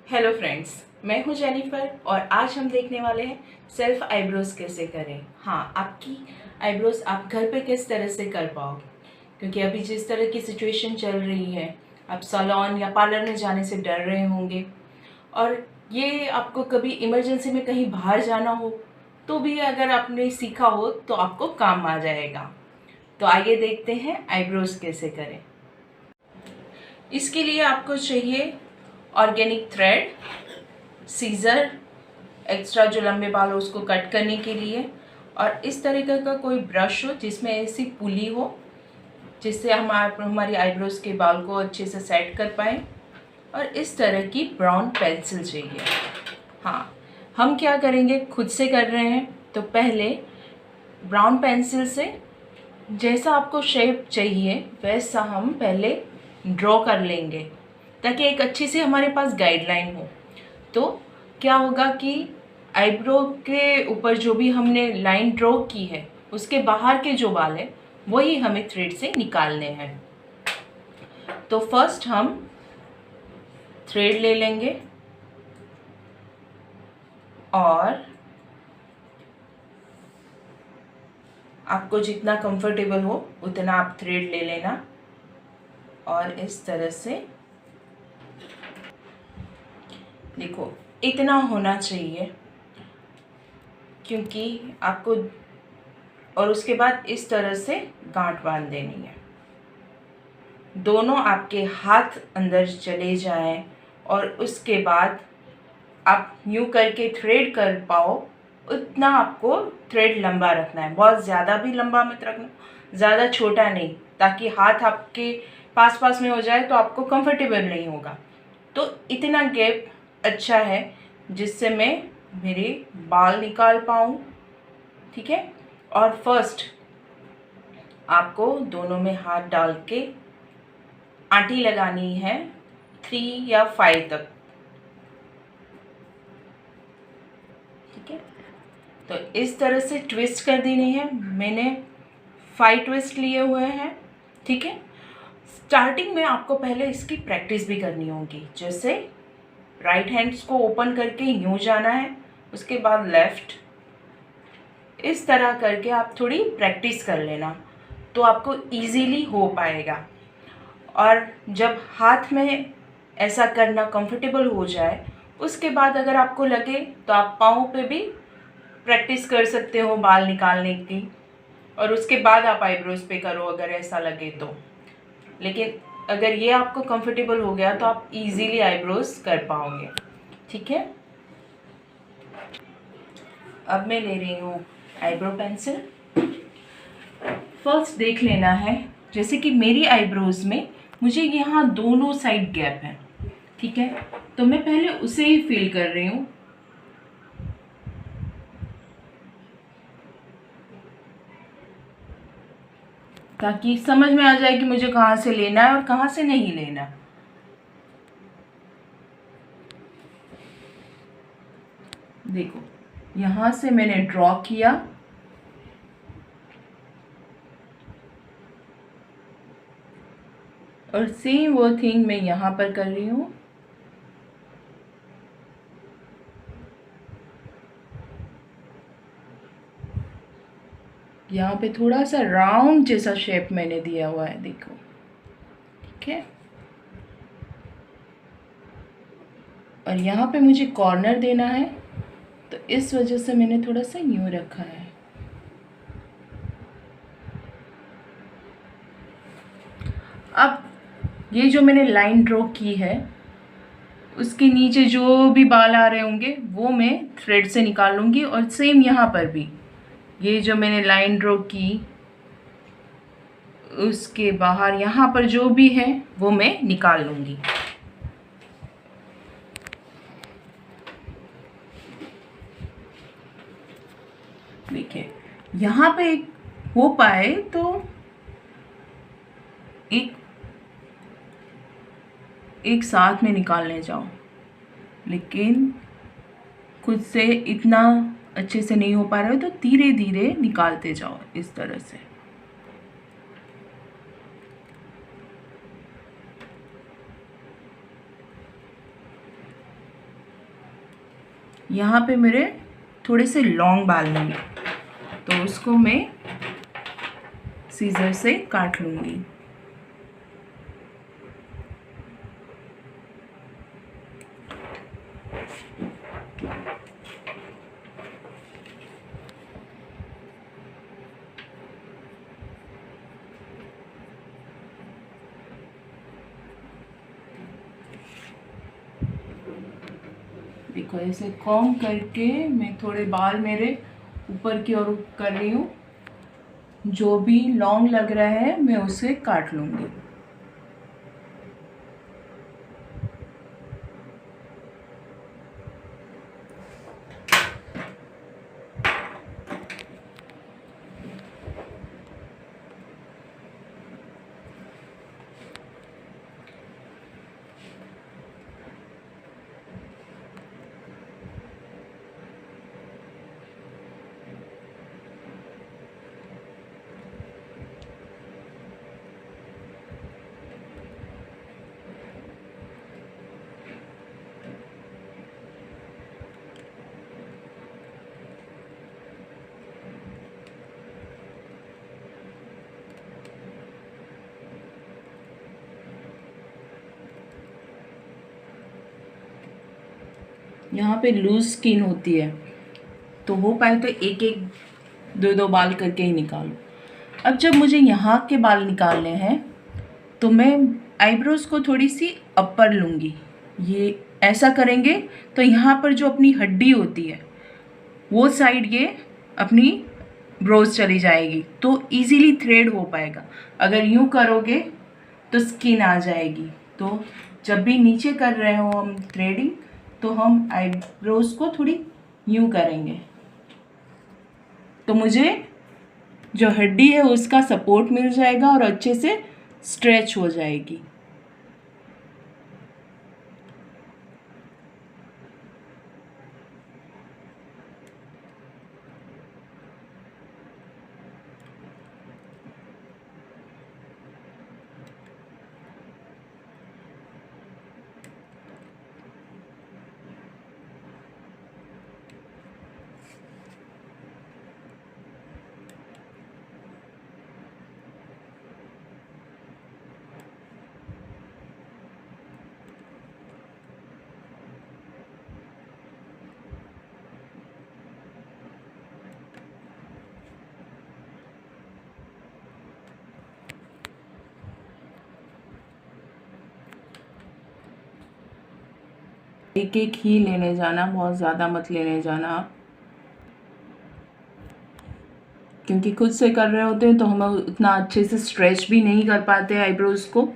Hello friends, मैं हूं Jennifer और आज हम देखने वाले हैं सेल्फ आईब्रोज कैसे करें। हाँ, आपकी आईब्रोज आप घर पे किस तरह से कर पाओगे, क्योंकि अभी जिस तरह की सिचुएशन चल रही है, आप सैलून या पार्लर में जाने से डर रहे होंगे और ये आपको कभी इमरजेंसी में कहीं बाहर जाना हो तो भी अगर आपने सीखा हो तो आपको काम आ जाएगा। तो आइए देखते हैं आईब्रोज कैसे करें। इसके लिए आपको चाहिए ऑर्गेनिक थ्रेड, सीज़र, एक्स्ट्रा जो लंबे बाल हो उसको कट करने के लिए, और इस तरीके का कोई ब्रश हो जिसमें ऐसी पुली हो जिससे हम हमारी आईब्रोज के बाल को अच्छे से सेट कर पाएँ, और इस तरह की ब्राउन पेंसिल चाहिए। हाँ, हम क्या करेंगे, खुद से कर रहे हैं तो पहले ब्राउन पेंसिल से जैसा आपको शेप चाहिए वैसा हम पहले ड्रॉ कर लेंगे ताकि एक अच्छी सी हमारे पास गाइडलाइन हो। तो क्या होगा कि आईब्रो के ऊपर जो भी हमने लाइन ड्रॉ की है उसके बाहर के जो बाल है वही हमें थ्रेड से निकालने हैं। तो फर्स्ट हम थ्रेड ले लेंगे और आपको जितना कंफर्टेबल हो उतना आप थ्रेड ले लेना और इस तरह से देखो इतना होना चाहिए, क्योंकि आपको, और उसके बाद इस तरह से गांठ बांध देनी है। दोनों आपके हाथ अंदर चले जाएं और उसके बाद आप यूँ करके थ्रेड कर पाओ उतना आपको थ्रेड लंबा रखना है। बहुत ज़्यादा भी लंबा मत रखना, ज़्यादा छोटा नहीं, ताकि हाथ आपके पास पास में हो जाए तो आपको कंफर्टेबल नहीं होगा। तो इतना गैप अच्छा है जिससे मैं मेरे बाल निकाल पाऊँ। ठीक है, और फर्स्ट आपको दोनों में हाथ डाल के आंटी लगानी है 3 या 5 तक। ठीक है, तो इस तरह से ट्विस्ट कर देनी है। मैंने 5 ट्विस्ट लिए हुए हैं। ठीक है, स्टार्टिंग में आपको पहले इसकी प्रैक्टिस भी करनी होगी। जैसे राइट हैंड्स को ओपन करके यूँ जाना है, उसके बाद लेफ्ट, इस तरह करके आप थोड़ी प्रैक्टिस कर लेना तो आपको इजीली हो पाएगा। और जब हाथ में ऐसा करना कंफर्टेबल हो जाए उसके बाद अगर आपको लगे तो आप पाँव पे भी प्रैक्टिस कर सकते हो बाल निकालने की, और उसके बाद आप आईब्रोज पे करो अगर ऐसा लगे तो। लेकिन अगर ये आपको कंफर्टेबल हो गया तो आप इजीली आईब्रोज कर पाओगे। ठीक है, अब मैं ले रही हूँ आईब्रो पेंसिल। फर्स्ट देख लेना है, जैसे कि मेरी आईब्रोज में मुझे यहाँ दोनों साइड गैप है। ठीक है, तो मैं पहले उसे ही फिल कर रही हूँ। ताकि समझ में आ जाए कि मुझे कहाँ से लेना है और कहाँ से नहीं लेना। देखो यहाँ से मैंने ड्रॉ किया और सेम वो थिंग मैं यहाँ पर कर रही हूँ। यहाँ पे थोड़ा सा राउंड जैसा शेप मैंने दिया हुआ है, देखो। ठीक है, और यहाँ पे मुझे कॉर्नर देना है तो इस वजह से मैंने थोड़ा सा यूँ रखा है। अब ये जो मैंने लाइन ड्रॉ की है उसके नीचे जो भी बाल आ रहे होंगे वो मैं थ्रेड से निकाल लूँगी, और सेम यहाँ पर भी ये जो मैंने लाइन ड्रॉ की उसके बाहर यहाँ पर जो भी है वो मैं निकाल लूँगी। देखिए यहाँ पे एक हो पाए तो एक साथ में निकालने जाओ, लेकिन खुद से इतना अच्छे से नहीं हो पा रहा है तो धीरे धीरे निकालते जाओ इस तरह से। यहाँ पे मेरे थोड़े से लॉन्ग बाल हैं, तो उसको मैं सीजर से काट लूँगी। देखो ऐसे कॉम करके मैं थोड़े बाल मेरे ऊपर की ओर कर रही हूँ, जो भी लॉन्ग लग रहा है मैं उसे काट लूँगी। यहाँ पे लूज स्किन होती है, तो हो पाए तो एक एक दो दो बाल करके ही निकालो। अब जब मुझे यहाँ के बाल निकालने हैं तो मैं आईब्रोज़ को थोड़ी सी अपर लूँगी। ये ऐसा करेंगे तो यहाँ पर जो अपनी हड्डी होती है वो साइड ये अपनी ब्रोज चली जाएगी, तो इजीली थ्रेड हो पाएगा। अगर यूँ करोगे तो स्किन आ जाएगी। तो जब भी नीचे कर रहे हो हम थ्रेडिंग, तो हम आईब्रोज को थोड़ी यूँ करेंगे, तो मुझे जो हड्डी है उसका सपोर्ट मिल जाएगा और अच्छे से स्ट्रेच हो जाएगी। एक एक ही लेने जाना, बहुत ज़्यादा मत लेने जाना आप, क्योंकि खुद से कर रहे होते हैं तो हम उतना अच्छे से स्ट्रेच भी नहीं कर पाते आईब्रोज़ को।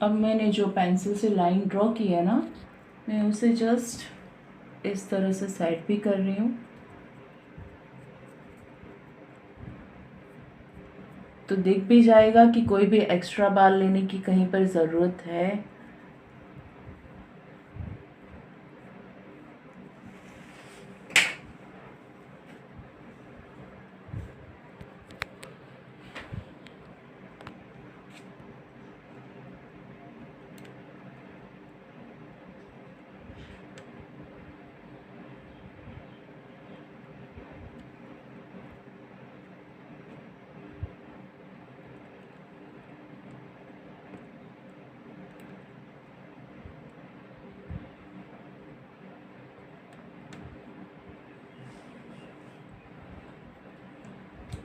अब मैंने जो पेंसिल से लाइन ड्रॉ की है ना, मैं उसे जस्ट इस तरह से साइड भी कर रही हूँ, तो दिख भी जाएगा कि कोई भी एक्स्ट्रा बाल लेने की कहीं पर ज़रूरत है।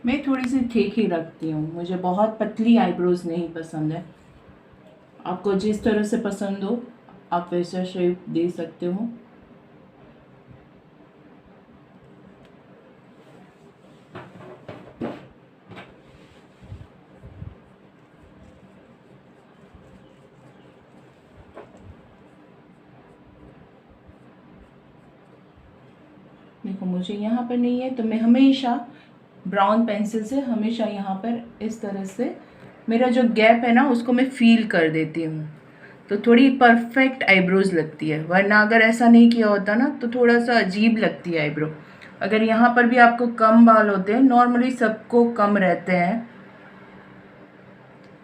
मैं थोड़ी सी ठीक ही रखती हूँ, मुझे बहुत पतली आईब्रोज नहीं पसंद है। आपको जिस तरह से पसंद हो आप वैसा शेप दे सकते हो। देखो मुझे यहाँ पर नहीं है, तो मैं हमेशा ब्राउन पेंसिल से हमेशा यहाँ पर इस तरह से मेरा जो गैप है ना उसको मैं फील कर देती हूँ, तो थोड़ी परफेक्ट आईब्रोज लगती है। वरना अगर ऐसा नहीं किया होता ना तो थोड़ा सा अजीब लगती है आईब्रो। अगर यहाँ पर भी आपको कम बाल होते हैं, नॉर्मली सबको कम रहते हैं,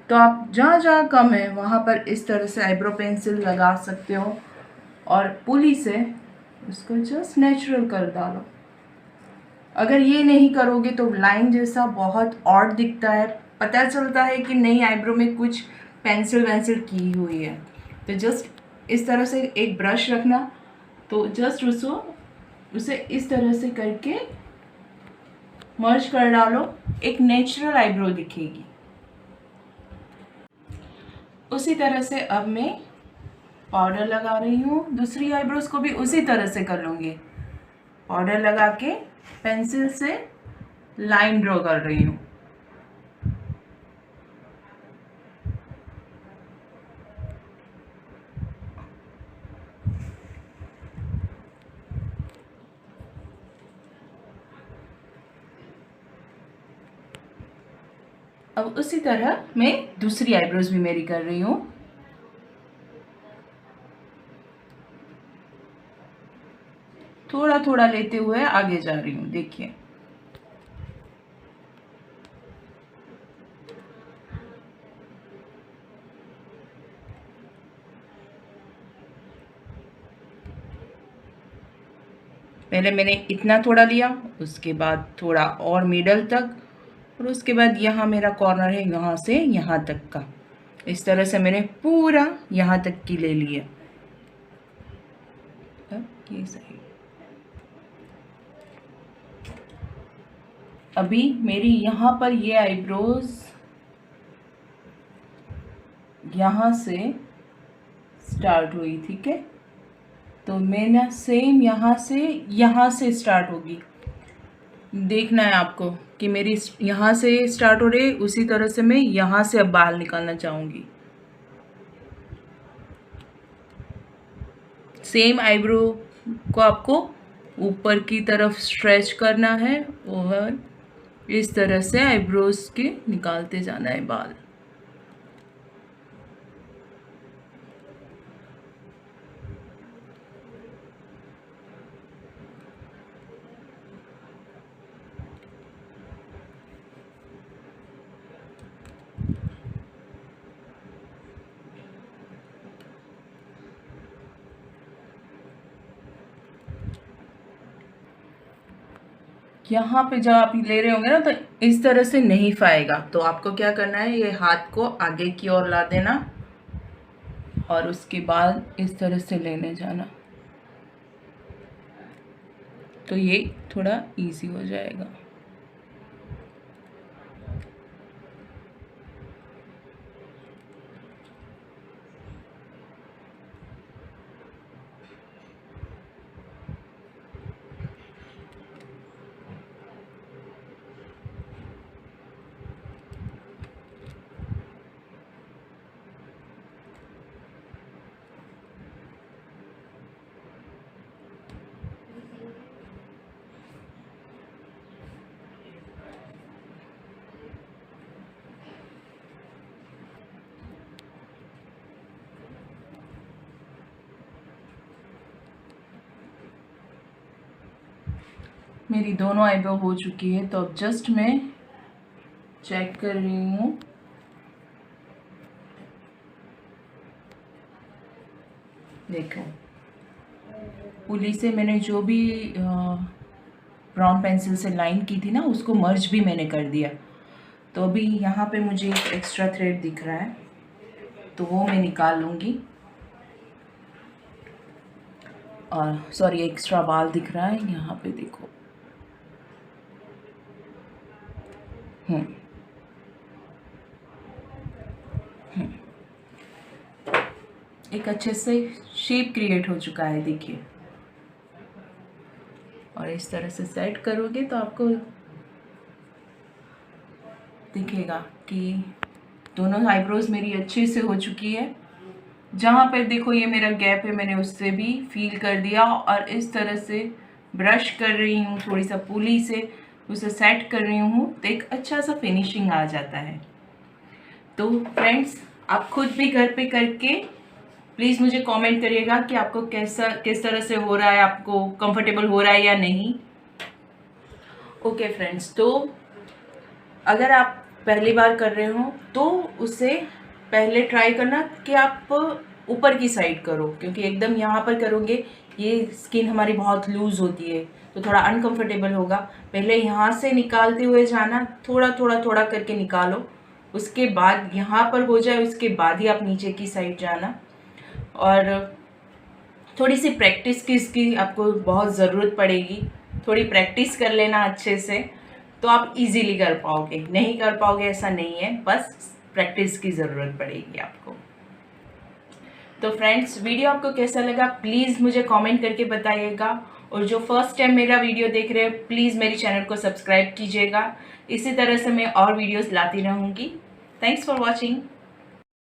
तो आप जहाँ जहाँ कम है वहाँ पर इस तरह से आईब्रो पेंसिल लगा सकते हो और पुली से उसको जस्ट नेचुरल कर डालो। अगर ये नहीं करोगे तो लाइन जैसा बहुत ऑड दिखता है, पता चलता है कि नहीं आईब्रो में कुछ पेंसिल वेंसिल की हुई है। तो जस्ट इस तरह से एक ब्रश रखना, तो जस्ट उसे इस तरह से करके मर्ज कर डालो, एक नेचुरल आईब्रो दिखेगी। उसी तरह से अब मैं पाउडर लगा रही हूँ, दूसरी आईब्रोज को भी उसी तरह से कर लूँगी। पाउडर लगा के पेंसिल से लाइन ड्रॉ कर रही हूँ। अब उसी तरह मैं दूसरी आईब्रोज भी मेरी कर रही हूँ। थोड़ा थोड़ा लेते हुए आगे जा रही हूँ, देखिए। पहले मैंने इतना थोड़ा लिया, उसके बाद थोड़ा और मिडल तक, और उसके बाद यहाँ मेरा कॉर्नर है, यहाँ से यहाँ तक का। इस तरह से मैंने पूरा यहाँ तक की ले लिया। अब ये सही। अभी मेरी यहाँ पर ये आईब्रोज यहाँ से स्टार्ट हुई, ठीक है। तो मैं ना सेम यहाँ से स्टार्ट होगी। देखना है आपको कि मेरी यहाँ से स्टार्ट हो रही है, उसी तरह से मैं यहाँ से अब बाल निकालना चाहूँगी। सेम आईब्रो को आपको ऊपर की तरफ स्ट्रेच करना है और इस तरह से आईब्रोज के निकालते जाना है बाल। यहाँ पे जब आप ले रहे होंगे ना तो इस तरह से नहीं फाएगा, तो आपको क्या करना है, ये हाथ को आगे की ओर ला देना और उसके बाद इस तरह से लेने जाना, तो ये थोड़ा इजी हो जाएगा। मेरी दोनों आईब्रो हो चुकी है, तो अब जस्ट मैं चेक कर रही हूँ। देखो पुली से मैंने जो भी ब्राउन पेंसिल से लाइन की थी ना, उसको मर्ज भी मैंने कर दिया। तो अभी यहाँ पे मुझे एक एक्स्ट्रा थ्रेड दिख रहा है, तो वो मैं निकाल लूँगी। और सॉरी, एक्स्ट्रा बाल दिख रहा है यहाँ पे, देखो। एक अच्छे से शेप क्रिएट हो चुका है, देखिए। और इस तरह से सेट करोगे तो आपको दिखेगा कि दोनों आईब्रोज मेरी अच्छे से हो चुकी है। जहाँ पर देखो ये मेरा गैप है, मैंने उससे भी फील कर दिया और इस तरह से ब्रश कर रही हूँ, थोड़ी सा पूली से उसे सेट कर रही हूँ, तो एक अच्छा सा फिनिशिंग आ जाता है। तो फ्रेंड्स, आप खुद भी घर पे करके प्लीज़ मुझे कमेंट करिएगा कि आपको किस तरह से हो रहा है, आपको कंफर्टेबल हो रहा है या नहीं। ओके फ्रेंड्स, तो अगर आप पहली बार कर रहे हो तो उसे पहले ट्राई करना कि आप ऊपर की साइड करो, क्योंकि एकदम यहाँ पर करोगे ये स्किन हमारी बहुत लूज़ होती है तो थोड़ा अनकंफर्टेबल होगा। पहले यहाँ से निकालते हुए जाना, थोड़ा थोड़ा थोड़ा करके निकालो, उसके बाद यहाँ पर हो जाए उसके बाद ही आप नीचे की साइड जाना। और थोड़ी सी प्रैक्टिस की इसकी आपको बहुत ज़रूरत पड़ेगी, थोड़ी प्रैक्टिस कर लेना अच्छे से तो आप इजीली कर पाओगे। नहीं कर पाओगे ऐसा नहीं है, बस प्रैक्टिस की ज़रूरत पड़ेगी आपको। तो फ्रेंड्स, वीडियो आपको कैसा लगा प्लीज़ मुझे कमेंट करके बताइएगा, और जो फर्स्ट टाइम मेरा वीडियो देख रहे हैं प्लीज़ मेरे चैनल को सब्सक्राइब कीजिएगा। इसी तरह से मैं और वीडियोस लाती रहूँगी। Thanks for watching.